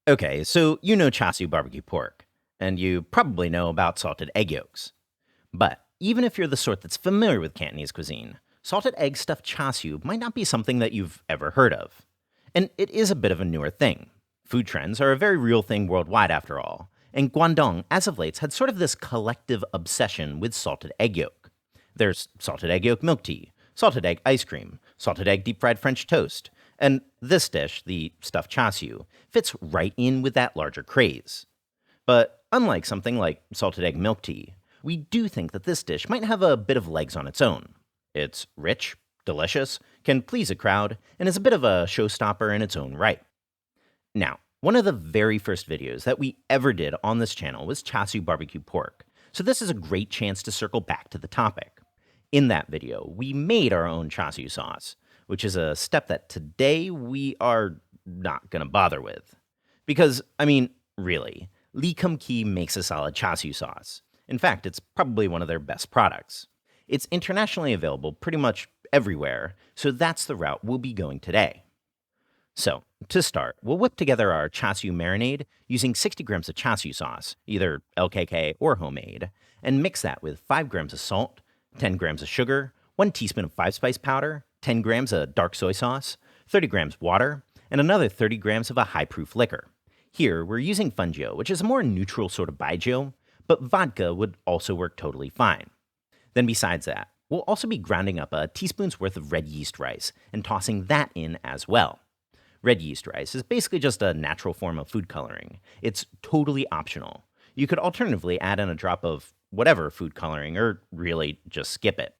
Okay, so you know Char Siu barbecue pork, and you probably know about salted egg yolks. But even if you're the sort that's familiar with Cantonese cuisine, salted egg stuffed char siu might not be something that you've ever heard of. And it is a bit of a newer thing. Food trends are a very real thing worldwide after all, and Guangdong, as of late, had sort of this collective obsession with salted egg yolk. There's salted egg yolk milk tea, salted egg ice cream, salted egg deep fried French toast, and this dish, the stuffed char siu, fits right in with that larger craze. But unlike something like salted egg milk tea, we do think that this dish might have a bit of legs on its own. It's rich, delicious, can please a crowd, and is a bit of a showstopper in its own right. Now, one of the very first videos that we ever did on this channel was Char Siu barbecue pork, so this is a great chance to circle back to the topic. In that video, we made our own Char Siu sauce, which is a step that today we are not going to bother with. Because, really, Lee Kum Kee makes a solid Char Siu sauce. In fact, it's probably one of their best products. It's internationally available pretty much everywhere, so that's the route we'll be going today. So, to start, we'll whip together our Char Siu marinade using 60 grams of Char Siu sauce, either LKK or homemade, and mix that with 5 grams of salt, 10 grams of sugar, 1 teaspoon of 5-spice powder, 10 grams of dark soy sauce, 30 grams water, and another 30 grams of a high-proof liquor. Here, we're using fenjiu, which is a more neutral sort of baijiu, but vodka would also work totally fine. Then besides that, we'll also be grounding up a teaspoon's worth of red yeast rice and tossing that in as well. Red yeast rice is basically just a natural form of food coloring. It's totally optional. You could alternatively add in a drop of whatever food coloring, or really just skip it.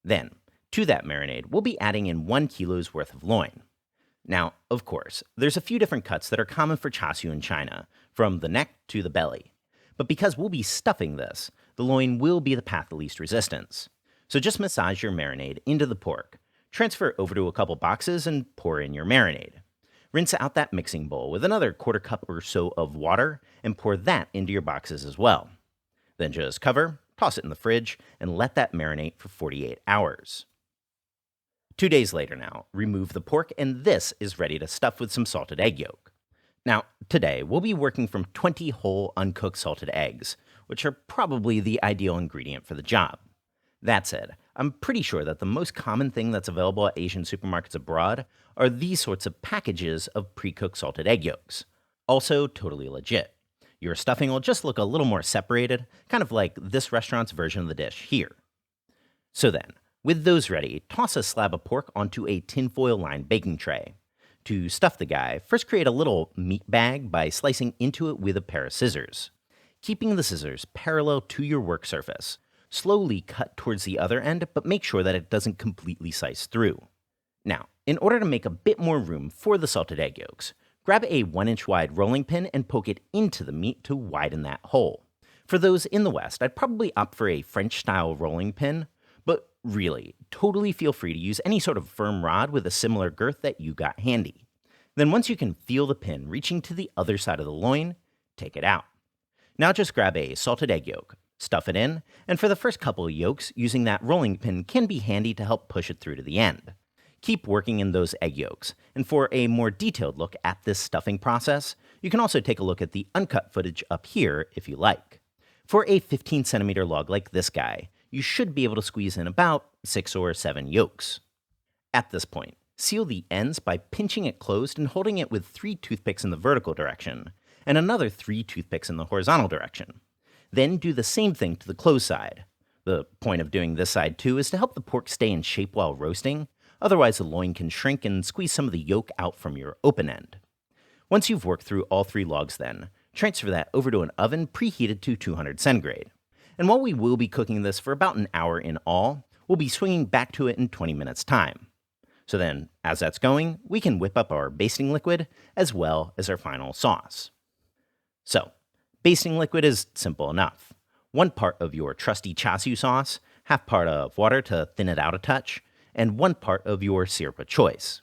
Then, to that marinade, we'll be adding in 1 kilo's worth of loin. Now, of course, there's a few different cuts that are common for char siu in China, from the neck to the belly. But because we'll be stuffing this, the loin will be the path of least resistance. So just massage your marinade into the pork, transfer it over to a couple boxes, and pour in your marinade. Rinse out that mixing bowl with another quarter cup or so of water, and pour that into your boxes as well. Then just cover, toss it in the fridge, and let that marinate for 48 hours. 2 days later now, remove the pork, and this is ready to stuff with some salted egg yolk. Now, today, we'll be working from 20 whole uncooked salted eggs, which are probably the ideal ingredient for the job. That said, I'm pretty sure that the most common thing that's available at Asian supermarkets abroad are these sorts of packages of pre-cooked salted egg yolks. Also totally legit. Your stuffing will just look a little more separated, kind of like this restaurant's version of the dish here. So then, with those ready, toss a slab of pork onto a tinfoil-lined baking tray. To stuff the guy, first create a little meat bag by slicing into it with a pair of scissors. Keeping the scissors parallel to your work surface, slowly cut towards the other end, but make sure that it doesn't completely slice through. Now, in order to make a bit more room for the salted egg yolks, grab a 1-inch wide rolling pin and poke it into the meat to widen that hole. For those in the West, I'd probably opt for a French-style rolling pin, but really, totally feel free to use any sort of firm rod with a similar girth that you got handy. Then once you can feel the pin reaching to the other side of the loin, take it out. Now just grab a salted egg yolk, stuff it in, and for the first couple of yolks, using that rolling pin can be handy to help push it through to the end. Keep working in those egg yolks, and for a more detailed look at this stuffing process, you can also take a look at the uncut footage up here if you like. For a 15-centimeter log like this guy, you should be able to squeeze in about 6 or 7 yolks. At this point, seal the ends by pinching it closed and holding it with 3 toothpicks in the vertical direction, and another 3 toothpicks in the horizontal direction. Then do the same thing to the closed side. The point of doing this side too is to help the pork stay in shape while roasting, otherwise the loin can shrink and squeeze some of the yolk out from your open end. Once you've worked through all 3 logs then, transfer that over to an oven preheated to 200 centigrade. And while we will be cooking this for about an hour in all, we'll be swinging back to it in 20 minutes time. So then, as that's going, we can whip up our basting liquid as well as our final sauce. So, basting liquid is simple enough. 1 part of your trusty Char Siu sauce, half part of water to thin it out a touch, and 1 part of your syrup of choice.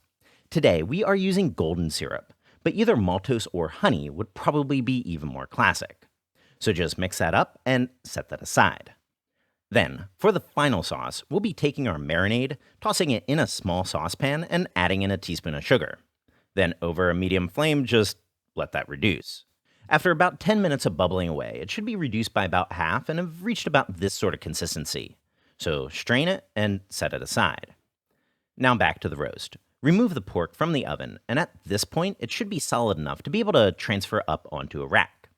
Today, we are using golden syrup, but either maltose or honey would probably be even more classic. So just mix that up and set that aside. Then, for the final sauce, we'll be taking our marinade, tossing it in a small saucepan, and adding in a teaspoon of sugar. Then over a medium flame, just let that reduce. After about 10 minutes of bubbling away, it should be reduced by about half and have reached about this sort of consistency. So strain it and set it aside. Now back to the roast. Remove the pork from the oven, and at this point, it should be solid enough to be able to transfer up onto a rack.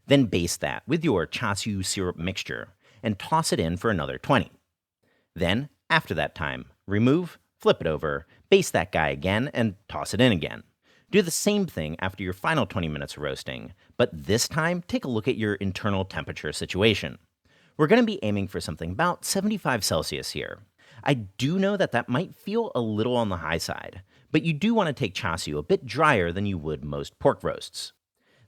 Then baste that with your Char Siu syrup mixture and toss it in for another 20. Then, after that time, remove, flip it over, baste that guy again, and toss it in again. Do the same thing after your final 20 minutes of roasting, but this time take a look at your internal temperature situation. We're going to be aiming for something about 75 Celsius here. I do know that might feel a little on the high side, but you do want to take char siu a bit drier than you would most pork roasts.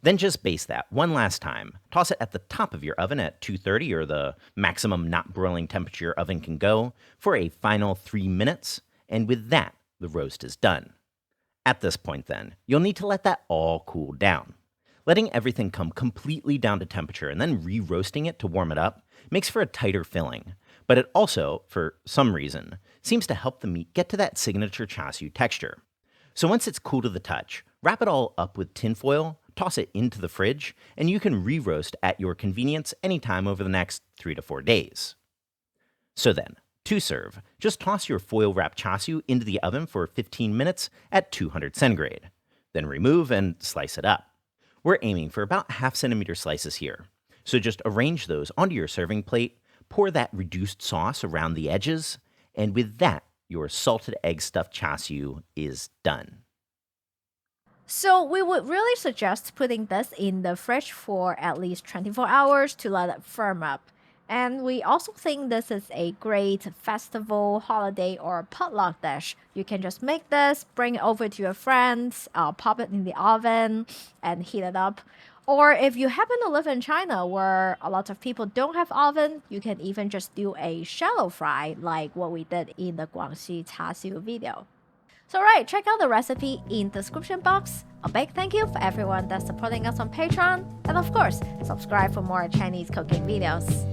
Then just baste that one last time. Toss it at the top of your oven at 230 or the maximum not broiling temperature your oven can go for a final 3 minutes, and with that, the roast is done. At this point then, you'll need to let that all cool down. Letting everything come completely down to temperature and then re-roasting it to warm it up makes for a tighter filling, but it also, for some reason, seems to help the meat get to that signature char siu texture. So once it's cool to the touch, wrap it all up with tin foil, toss it into the fridge, and you can re-roast at your convenience anytime over the next 3 to 4 days. So then, to serve, just toss your foil-wrapped char siu into the oven for 15 minutes at 200 centigrade. Then remove and slice it up. We're aiming for about half-centimeter slices here. So just arrange those onto your serving plate, pour that reduced sauce around the edges, and with that, your salted egg stuffed char siu is done. So we would really suggest putting this in the fridge for at least 24 hours to let it firm up. And we also think this is a great festival, holiday, or potluck dish. You can just make this, bring it over to your friends, pop it in the oven, and heat it up. Or if you happen to live in China where a lot of people don't have oven, you can even just do a shallow fry like what we did in the Guangxi Char Siu video. So right, check out the recipe in the description box. A big thank you for everyone that's supporting us on Patreon. And of course, subscribe for more Chinese cooking videos.